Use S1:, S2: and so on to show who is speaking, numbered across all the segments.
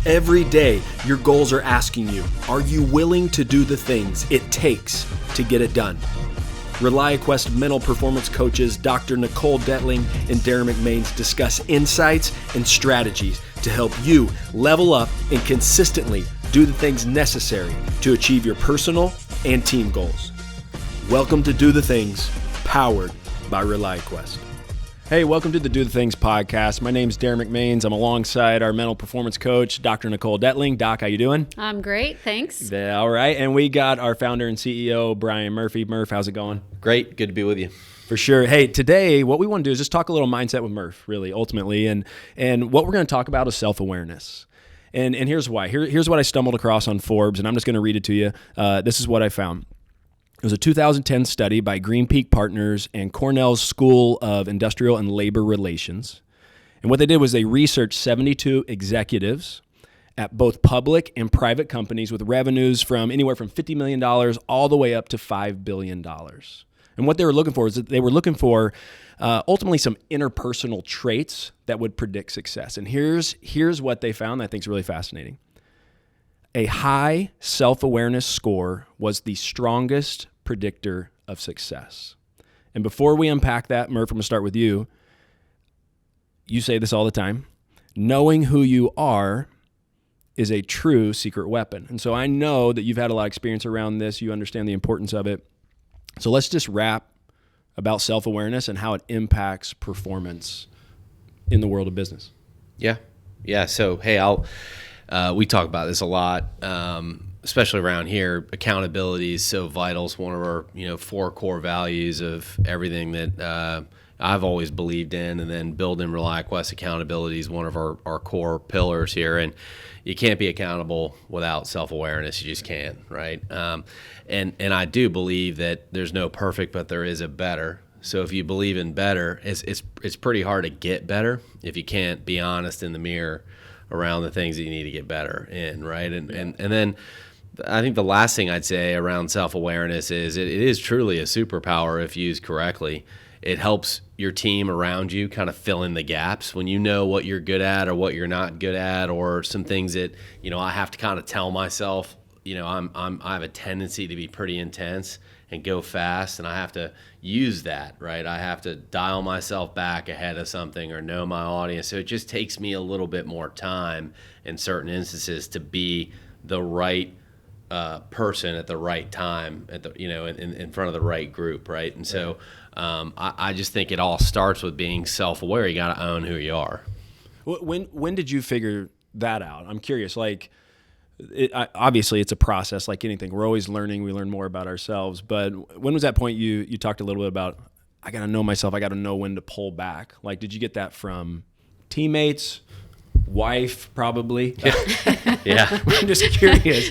S1: Every day, your goals are asking you, are you willing to do the things it takes to get it done? ReliaQuest mental performance coaches Dr. Nicole Detling and Derin McMains discuss insights and strategies to help you level up and consistently do the things necessary to achieve your personal and team goals. Welcome to Do the Things, powered by ReliaQuest. Hey, welcome to the Do the Things podcast. My name's Derin McMains. I'm alongside our mental performance coach, Dr. Nicole Detling. Doc, how you doing?
S2: I'm great, thanks.
S1: Yeah, all right. And we got our founder and CEO, Brian Murphy. Murph, how's it going?
S3: Great. Good to be with you.
S1: For sure. Hey, today what we want to do is just talk a little mindset with Murph, really, ultimately. And what we're going to talk about is self-awareness. And here's why. Here's what I stumbled across on Forbes, and I'm just going to read it to you. This is what I found. It was a 2010 study by Green Peak Partners and Cornell's School of Industrial and Labor Relations. And what they did was they researched 72 executives at both public and private companies with revenues from anywhere from $50 million all the way up to $5 billion. And what they were looking for is that they were looking for ultimately some interpersonal traits that would predict success. And here's what they found that I think is really fascinating. A high self-awareness score was the strongest predictor of success. And before we unpack that, Murph, I'm going to start with you. You say this all the time. Knowing who you are is a true secret weapon. And so I know that you've had a lot of experience around this. You understand the importance of it. So let's just wrap about self-awareness and how it impacts performance in the world of business.
S3: Yeah. So, hey, we talk about this a lot, especially around here. Accountability is so vital. It's one of our, 4 core values of everything that I've always believed in. And then building ReliaQuest accountability is one of our core pillars here. And you can't be accountable without self-awareness. You just can't, right? And I do believe that there's no perfect, but there is a better. So if you believe in better, it's pretty hard to get better if you can't be honest in the mirror around the things that you need to get better in, right? And then I think the last thing I'd say around self-awareness is it is truly a superpower if used correctly. It helps your team around you kind of fill in the gaps when you know what you're good at or what you're not good at, or some things that, I have to kind of tell myself, I have a tendency to be pretty intense and go fast, and I have to use that, right? I have to dial myself back ahead of something or know my audience. So it just takes me a little bit more time in certain instances to be the right person at the right time, at the in front of the right group, right? And so I just think it all starts with being self-aware. You got to own who you are.
S1: When did you figure that out? I'm curious. Obviously, it's a process like anything. We're always learning. We learn more about ourselves. But when was that point you talked a little bit about, I got to know myself. I got to know when to pull back. Like, did you get that from teammates, wife, probably?
S3: Yeah.
S1: I'm just curious.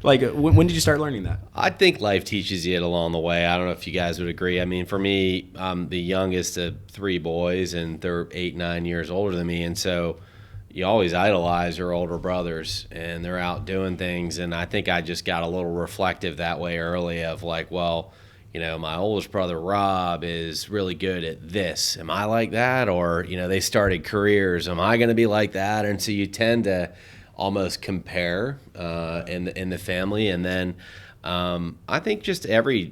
S1: When did you start learning that?
S3: I think life teaches you it along the way. I don't know if you guys would agree. I mean, for me, I'm the youngest of 3 boys, and they're 8, 9 years older than me. And so you always idolize your older brothers, and they're out doing things. And I think I just got a little reflective that way early of like, well, my oldest brother, Rob, is really good at this. Am I like that? Or, they started careers. Am I going to be like that? And so you tend to almost compare in the family. And then I think just every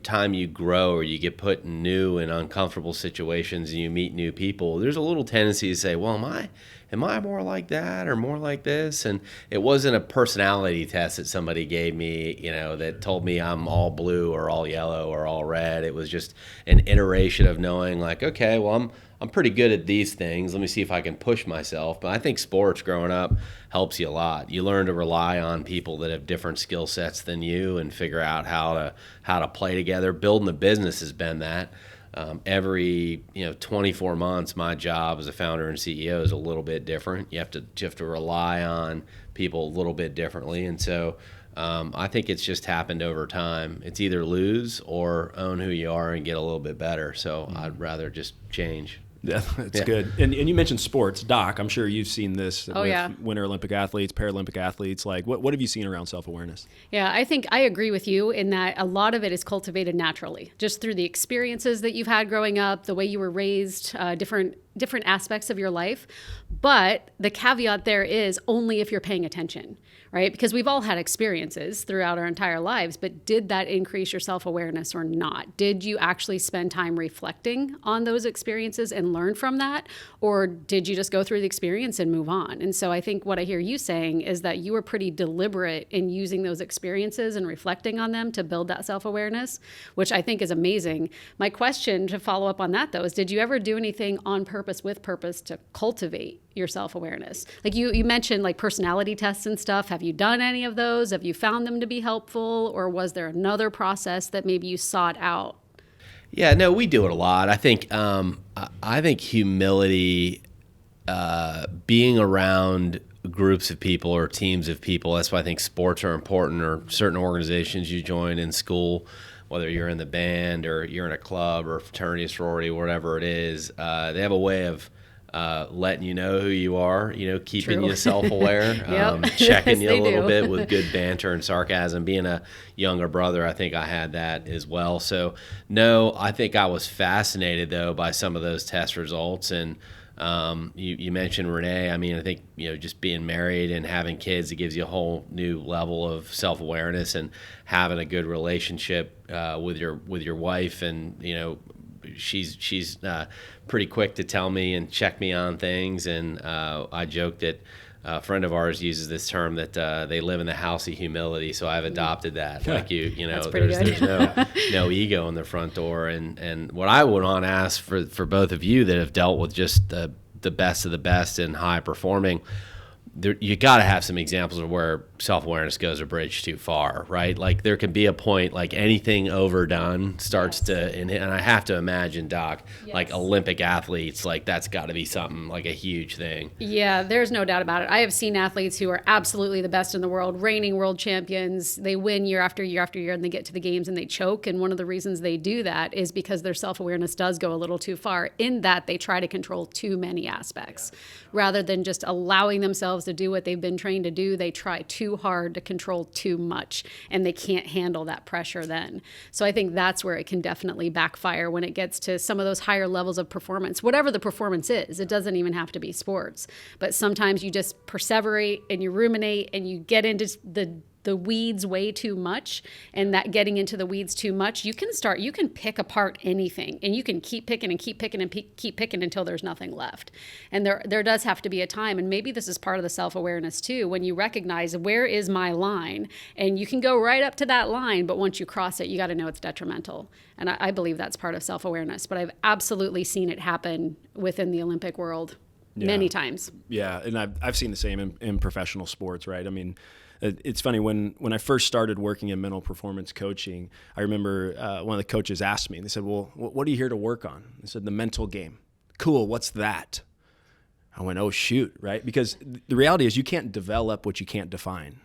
S3: time you grow or you get put in new and uncomfortable situations and you meet new people, there's a little tendency to say, well, am I more like that or more like this? And it wasn't a personality test that somebody gave me, that told me I'm all blue or all yellow or all red. It was just an iteration of knowing like, okay, well, I'm pretty good at these things. Let me see if I can push myself. But I think sports growing up helps you a lot. You learn to rely on people that have different skill sets than you and figure out how to play together. Building a business has been that. Every 24 months, my job as a founder and CEO is a little bit different. You have to rely on people a little bit differently, and so I think it's just happened over time. It's either lose or own who you are and get a little bit better. So I'd rather just change.
S1: Yeah, that's good. And you mentioned sports, Doc. I'm sure you've seen this with Winter Olympic athletes, Paralympic athletes. Like, what have you seen around self-awareness?
S2: Yeah, I think I agree with you in that a lot of it is cultivated naturally, just through the experiences that you've had growing up, the way you were raised, different different aspects of your life. But the caveat there is only if you're paying attention, right? Because we've all had experiences throughout our entire lives, but did that increase your self-awareness or not? Did you actually spend time reflecting on those experiences and learn from that? Or did you just go through the experience and move on? And so I think what I hear you saying is that you were pretty deliberate in using those experiences and reflecting on them to build that self-awareness, which I think is amazing. My question to follow up on that, though, is did you ever do anything on purpose, with purpose, to cultivate your self-awareness? Like you mentioned like personality tests and stuff. Have you done any of those? Have you found them to be helpful? Or was there another process that maybe you sought out?
S3: Yeah, no, we do it a lot. I think humility, being around groups of people or teams of people, that's why I think sports are important, or certain organizations you join in school, whether you're in the band or you're in a club or fraternity, sorority, whatever it is, they have a way of letting you know who you are, keeping you self-aware, checking you a little bit with good banter and sarcasm. Being a younger brother, I think I had that as well. So, no, I think I was fascinated, though, by some of those test results. And you mentioned Renee. I mean, I think, just being married and having kids, it gives you a whole new level of self-awareness, and having a good relationship with your wife. And, she's pretty quick to tell me and check me on things. And I joke that a friend of ours uses this term that they live in the house of humility. So I've adopted that. Like there's no ego in the front door. And what I would want to ask for both of you that have dealt with just the best of the best and high performing, you got to have some examples of where self-awareness goes a bridge too far, right? Like there can be a point, like anything overdone starts to, and I have to imagine, Doc, like Olympic athletes, like that's got to be something like a huge thing.
S2: Yeah, there's no doubt about it. I have seen athletes who are absolutely the best in the world, reigning world champions. They win year after year after year, and they get to the games and they choke. And one of the reasons they do that is because their self-awareness does go a little too far, in that they try to control too many aspects. Rather than just allowing themselves to do what they've been trained to do, they try too hard to control too much, and they can't handle that pressure then. So I think that's where it can definitely backfire when it gets to some of those higher levels of performance, whatever the performance is. It doesn't even have to be sports, but sometimes you just perseverate and you ruminate and you get into the weeds way too much, and that getting into the weeds too much, you can pick apart anything, and you can keep picking and keep picking and keep picking until there's nothing left. And there does have to be a time, and maybe this is part of the self-awareness too, when you recognize where is my line, and you can go right up to that line, but once you cross it, you got to know it's detrimental. And I believe that's part of self-awareness, but I've absolutely seen it happen within the Olympic world many times.
S1: Yeah, and I've seen the same in professional sports, right? I mean, it's funny, when I first started working in mental performance coaching, I remember one of the coaches asked me, they said, well, what are you here to work on? I said, the mental game. Cool, what's that? I went, oh, shoot, right? Because the reality is you can't develop what you can't define.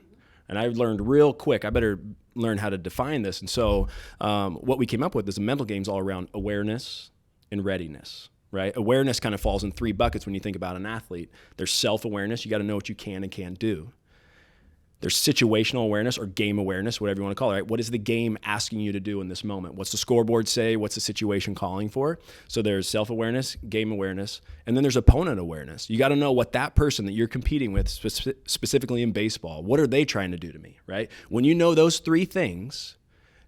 S1: And I learned real quick, I better learn how to define this. And so what we came up with is the mental games all around awareness and readiness. Right? Awareness kind of falls in three buckets when you think about an athlete. There's self-awareness. You got to know what you can and can't do. There's situational awareness, or game awareness, whatever you want to call it, right? What is the game asking you to do in this moment? What's the scoreboard say? What's the situation calling for? So there's self-awareness, game awareness, and then there's opponent awareness. You got to know what that person that you're competing with, specifically in baseball, what are they trying to do to me, right? When you know those three things,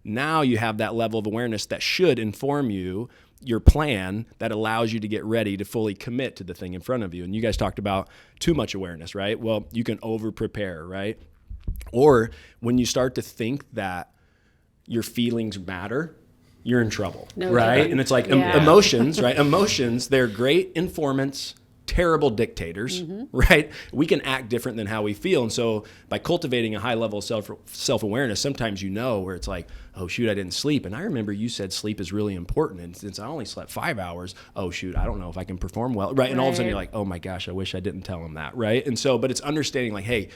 S1: now you have that level of awareness that should inform your plan that allows you to get ready to fully commit to the thing in front of you. And you guys talked about too much awareness, right? Well, you can over-prepare, right? Or when you start to think that your feelings matter, you're in trouble, right? And it's like emotions, right? Emotions, they're great informants, terrible dictators, right? We can act different than how we feel. And so by cultivating a high level of self-awareness, sometimes where it's like, oh, shoot, I didn't sleep. And I remember you said sleep is really important. And since I only slept 5 hours, oh, shoot, I don't know if I can perform well, right? And all of a sudden you're like, oh my gosh, I wish I didn't tell him that, right? And so, but it's understanding like, hey,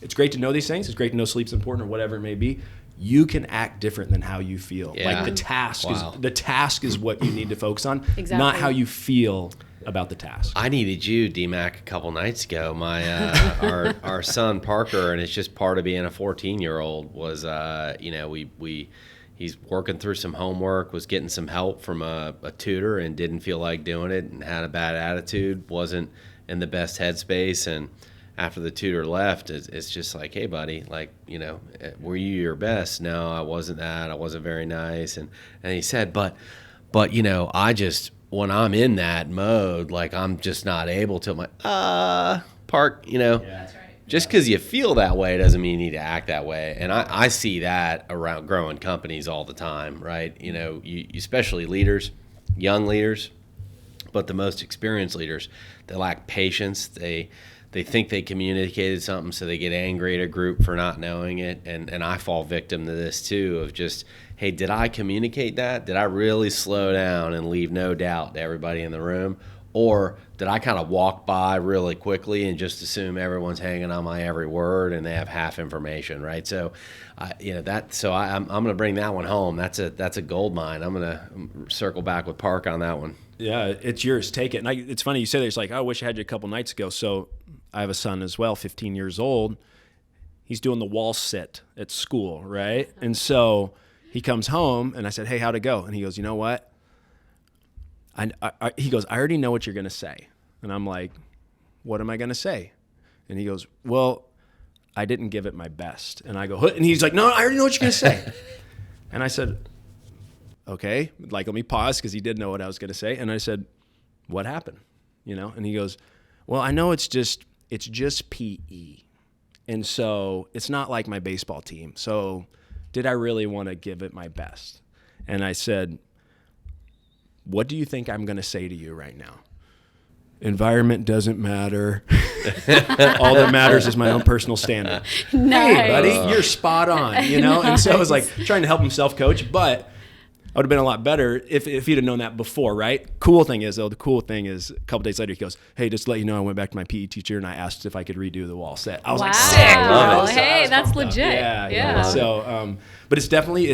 S1: it's great to know these things. It's great to know sleep's important or whatever it may be. You can act different than how you feel. Yeah. Like the task is what you need to focus on, not how you feel about the task.
S3: I needed you, DMAC, a couple nights ago. My our son Parker, and it's just part of being a 14-year-old was he's working through some homework, was getting some help from a tutor and didn't feel like doing it and had a bad attitude, wasn't in the best headspace. And after the tutor left, it's just like, hey, buddy, like, were you your best? No, I wasn't that. I wasn't very nice. And he said, but I just, when I'm in that mode, like, I'm just not able to. I'm like, Park,
S2: Yeah, that's right.
S3: Just because you feel that way doesn't mean you need to act that way. And I see that around growing companies all the time, right? You especially leaders, young leaders, but the most experienced leaders, they lack patience. They think they communicated something, so they get angry at a group for not knowing it. And I fall victim to this too, of just, hey, did I communicate that? Did I really slow down and leave no doubt to everybody in the room? Or did I kind of walk by really quickly and just assume everyone's hanging on my every word and they have half information, right? So, I'm going to bring that one home. That's a gold mine. I'm going to circle back with Park on that one.
S1: Yeah, it's yours. Take it. And it's funny you say that. It's like, I wish I had you a couple nights ago. So I have a son as well, 15 years old. He's doing the wall sit at school, right? And so he comes home, and I said, hey, how'd it go? And he goes, you know what? He goes, I already know what you're going to say. And I'm like, what am I going to say? And he goes, well, I didn't give it my best. And I go, and he's like, no, I already know what you're going to say. And I said, okay, like, let me pause, because he did know what I was going to say. And I said, what happened? And he goes, well, I know it's just PE. And so it's not like my baseball team. So did I really want to give it my best? And I said, what do you think I'm going to say to you right now? Environment doesn't matter. All that matters is my own personal standard.
S2: Nice.
S1: Hey, buddy, you're spot on, And so I was like trying to help him self-coach, but I would have been a lot better if he'd have known that before, right? The cool thing is, a couple days later, he goes, hey, just to let you know, I went back to my PE teacher and I asked if I could redo the wall set. I was like, sick.
S3: Love it.
S2: Hey, that's legit.
S1: Yeah. So, but it's definitely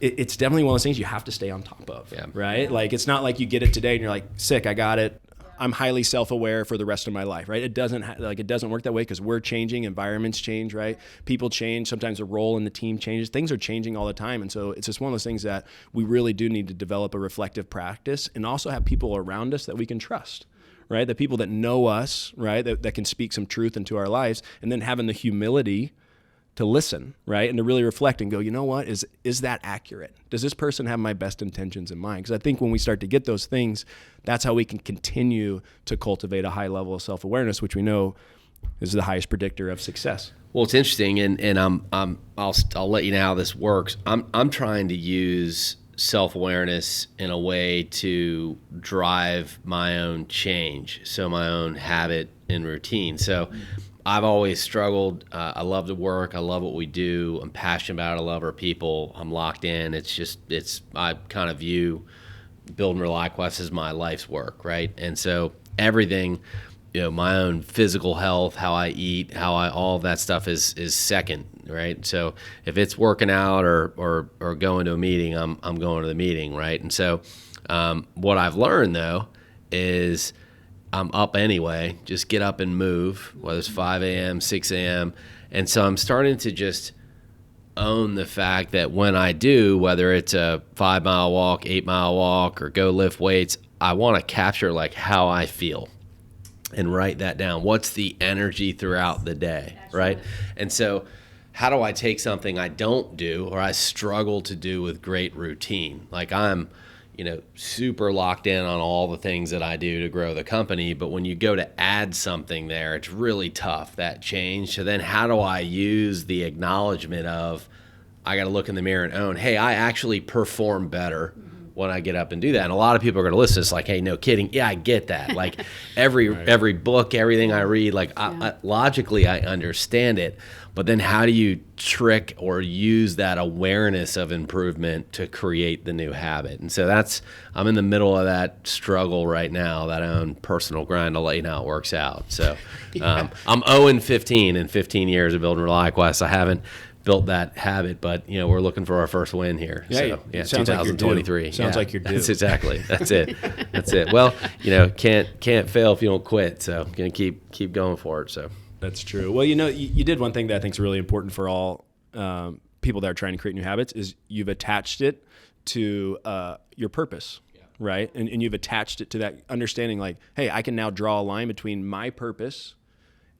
S1: one of those things you have to stay on top of, right? Like, it's not like you get it today and you're like, sick, I got it. I'm highly self-aware for the rest of my life, right? It doesn't it doesn't work that way, because we're changing, environments change, right? People change, sometimes the role in the team changes. Things are changing all the time, and so it's just one of those things that we really do need to develop a reflective practice, and also have people around us that we can trust, right? The people that know us, right? That can speak some truth into our lives, and then having the humility to listen, right? And to really reflect and go, you know what, is that accurate? Does this person have my best intentions in mind? Because I think when we start to get those things, that's how we can continue to cultivate a high level of self-awareness, which we know is the highest predictor of success.
S3: Well, it's interesting, and I'll let you know how this works. I'm trying to use self-awareness in a way to drive my own change, so my own habit and routine. So I've always struggled. I love to work. I love what we do. I'm passionate about it. I love our people. I'm locked in. I kind of view building ReliaQuest as my life's work, right? And so everything, my own physical health, how I eat, all of that stuff is second, right? So if it's working out or going to a meeting, I'm going to the meeting, right? And so what I've learned, though, is I'm up anyway, just get up and move, whether it's 5 a.m., 6 a.m. And so I'm starting to just own the fact that when I do, whether it's a 5-mile walk, 8-mile walk, or go lift weights, I want to capture like how I feel and write that down. What's the energy throughout the day, right? And so how do I take something I don't do or I struggle to do with great routine? Like I'm super locked in on all the things that I do to grow the company. But when you go to add something there, it's really tough, that change. So then how do I use the acknowledgement of, I got to look in the mirror and own, hey, I actually perform better when I get up and do that. And a lot of people are going to listen. It's like, hey, no kidding. Yeah, I get that. Like every book, everything I read, like logically I understand it. But then how do you trick or use that awareness of improvement to create the new habit? And so I'm in the middle of that struggle right now, that own personal grind. I'll let you know how it works out. So I'm 0-15 in 15 years of building ReliaQuest. I haven't built that habit, but we're looking for our first win here.
S1: Yeah,
S3: so, yeah,
S1: sounds
S3: 2023.
S1: Like sounds like you're due.
S3: That's exactly. That's it. That's it. Well, can't fail if you don't quit. So gonna keep going for it. So
S1: that's true. Well, you did one thing that I think is really important for all people that are trying to create new habits is you've attached it to your purpose, right? And you've attached it to that understanding like, hey, I can now draw a line between my purpose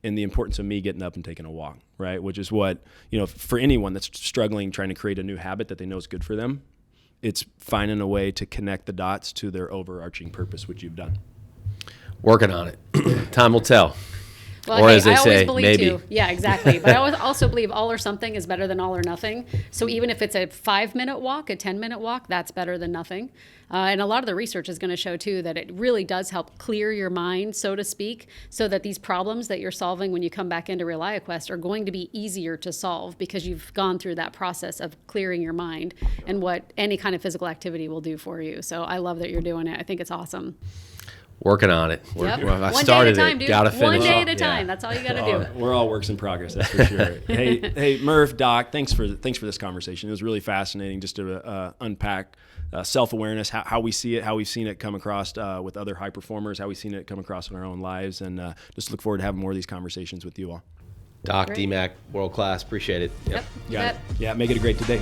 S1: and the importance of me getting up and taking a walk, right? Which is what, for anyone that's struggling, trying to create a new habit that they know is good for them, it's finding a way to connect the dots to their overarching purpose, which you've done.
S3: Working on it. Time will tell.
S2: Well,
S3: or
S2: hey,
S3: as they
S2: I always
S3: say,
S2: believe
S3: maybe.
S2: too. Yeah, exactly. But I also believe all or something is better than all or nothing. So even if it's a 5-minute walk, a 10-minute walk, that's better than nothing. And a lot of the research is going to show too that it really does help clear your mind, so to speak, so that these problems that you're solving when you come back into ReliaQuest are going to be easier to solve because you've gone through that process of clearing your mind and what any kind of physical activity will do for you. So I love that you're doing it. I think it's awesome.
S3: Working on it.
S2: Yep.
S3: Well, I
S2: One
S3: started
S2: day at a time,
S3: it.
S2: dude.
S3: Gotta finish
S2: One day
S3: it.
S2: at a time. That's all you got to do.
S1: We're all works in progress, that's for sure. Hey, Murph, Doc, thanks for this conversation. It was really fascinating just to unpack self-awareness, how we see it, how we've seen it come across with other high performers, how we've seen it come across in our own lives, and just look forward to having more of these conversations with you all.
S3: Doc,
S2: Great.
S3: DMAC, world class. Appreciate it.
S2: Yep. You
S1: Got
S2: bet.
S1: it. Yeah, make it a great day.